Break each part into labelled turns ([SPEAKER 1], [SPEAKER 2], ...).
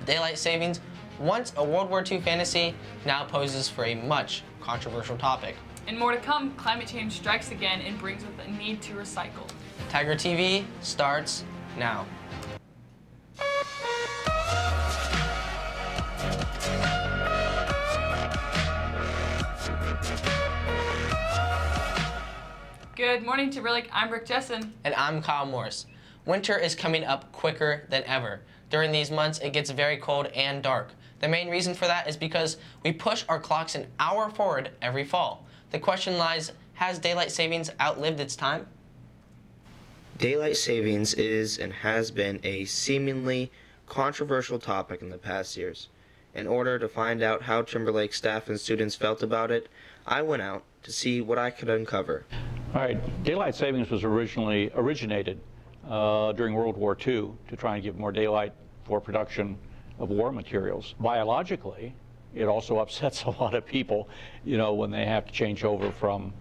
[SPEAKER 1] Daylight savings, once a World War II fantasy, now poses for a much controversial topic.
[SPEAKER 2] And more to come, climate change strikes again and brings with a need to recycle.
[SPEAKER 1] Tiger TV starts now.
[SPEAKER 2] Good morning, Timberlake. I'm Brooke Jessen.
[SPEAKER 1] And I'm Kyle Morris. Winter is coming up quicker than ever. During these months, it gets very cold and dark. The main reason for that is because we push our clocks an hour forward every fall. The question lies, has daylight savings outlived its time?
[SPEAKER 3] Daylight savings is and has been a seemingly controversial topic in the past years. In order to find out how Timberlake staff and students felt about it, I went out to see what I could uncover.
[SPEAKER 4] All right, daylight savings was originated during World War II to try and give more daylight for production of war materials. Biologically, it also upsets a lot of people, when they have to change over from,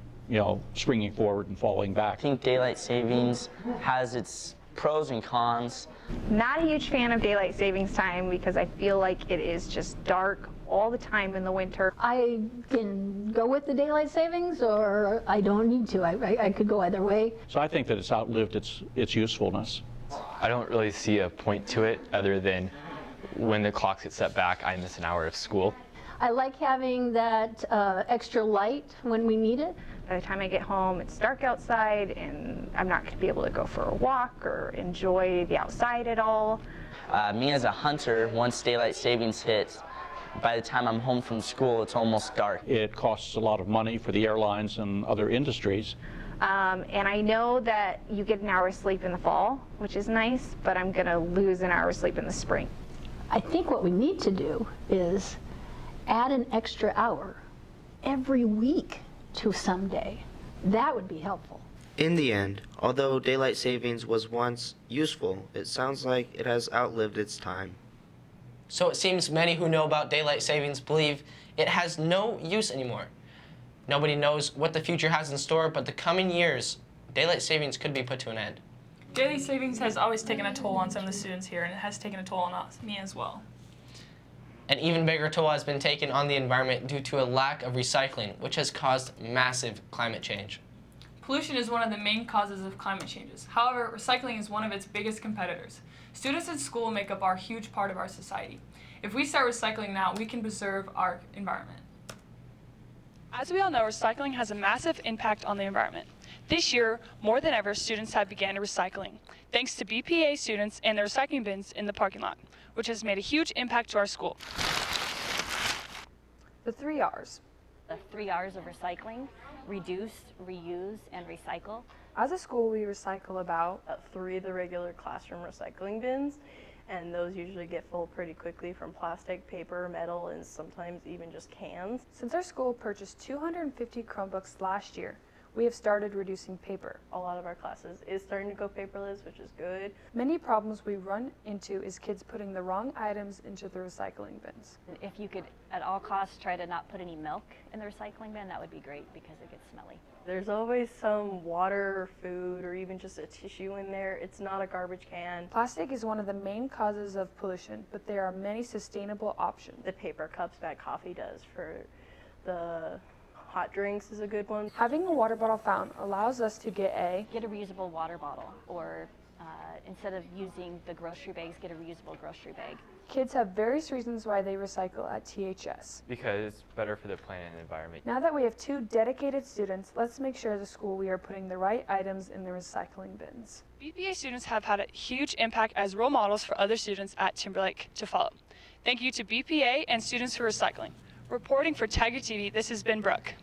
[SPEAKER 4] springing forward and falling back.
[SPEAKER 5] I think daylight savings has its pros and cons.
[SPEAKER 6] Not a huge fan of daylight savings time because I feel like it is just dark all the time in the winter.
[SPEAKER 7] I can go with the daylight savings or I don't need to. I could go either way.
[SPEAKER 4] So I think that it's outlived its usefulness.
[SPEAKER 8] I don't really see a point to it other than when the clocks get set back, I miss an hour of school.
[SPEAKER 7] I like having that extra light when we need it.
[SPEAKER 6] By the time I get home, it's dark outside and I'm not going to be able to go for a walk or enjoy the outside at all.
[SPEAKER 5] Me as a hunter, once daylight savings hits, by the time I'm home from school, it's almost dark.
[SPEAKER 4] It costs a lot of money for the airlines and other industries.
[SPEAKER 6] And I know that you get an hour's sleep in the fall, which is nice, but I'm going to lose an hour's sleep in the spring.
[SPEAKER 7] I think what we need to do is add an extra hour every week to some day. That would be helpful.
[SPEAKER 3] In the end, although daylight savings was once useful, it sounds like it has outlived its time.
[SPEAKER 1] So it seems many who know about daylight savings believe it has no use anymore. Nobody knows what the future has in store, but the coming years, daylight savings could be put to an end.
[SPEAKER 2] Daily savings has always taken a toll on some of the students here, and it has taken a toll on me as well.
[SPEAKER 1] An even bigger toll has been taken on the environment due to a lack of recycling, which has caused massive climate change.
[SPEAKER 2] Pollution is one of the main causes of climate changes. However, recycling is one of its biggest competitors. Students in school make up our huge part of our society. If we start recycling now, we can preserve our environment. As we all know, recycling has a massive impact on the environment. This year, more than ever, students have begun recycling, thanks to BPA students and the recycling bins in the parking lot, which has made a huge impact to our school.
[SPEAKER 9] The 3 R's.
[SPEAKER 10] The 3 R's of recycling: reduce, reuse, and recycle.
[SPEAKER 9] As a school, we recycle about 3 of the regular classroom recycling bins, and those usually get full pretty quickly from plastic, paper, metal, and sometimes even just cans. Since our school purchased 250 Chromebooks last year, we have started reducing paper. A lot of our classes is starting to go paperless, which is good. Many problems we run into is kids putting the wrong items into the recycling bins.
[SPEAKER 10] If you could, at all costs, try to not put any milk in the recycling bin, that would be great because it gets smelly.
[SPEAKER 9] There's always some water, food, or even just a tissue in there. It's not a garbage can. Plastic is one of the main causes of pollution, but there are many sustainable options. The paper cups that coffee does for the hot drinks is a good one. Having a water bottle fountain allows us to get a
[SPEAKER 10] reusable water bottle, or instead of using the grocery bags, get a reusable grocery bag.
[SPEAKER 9] Kids have various reasons why they recycle at THS.
[SPEAKER 8] Because it's better for the planet and environment.
[SPEAKER 9] Now that we have 2 dedicated students, let's make sure as a school we are putting the right items in the recycling bins.
[SPEAKER 2] BPA students have had a huge impact as role models for other students at Timberlake to follow. Thank you to BPA and Students for Recycling. Reporting for Tiger TV, this has been Brooke.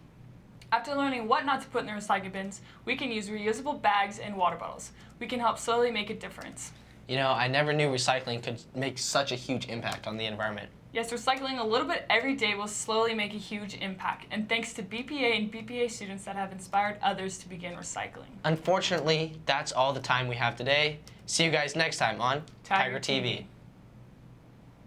[SPEAKER 2] After learning what not to put in the recycling bins, we can use reusable bags and water bottles. We can help slowly make a difference.
[SPEAKER 1] I never knew recycling could make such a huge impact on the environment.
[SPEAKER 2] Yes, recycling a little bit every day will slowly make a huge impact, and thanks to BPA and BPA students that have inspired others to begin recycling.
[SPEAKER 1] Unfortunately, that's all the time we have today. See you guys next time on Tiger TV.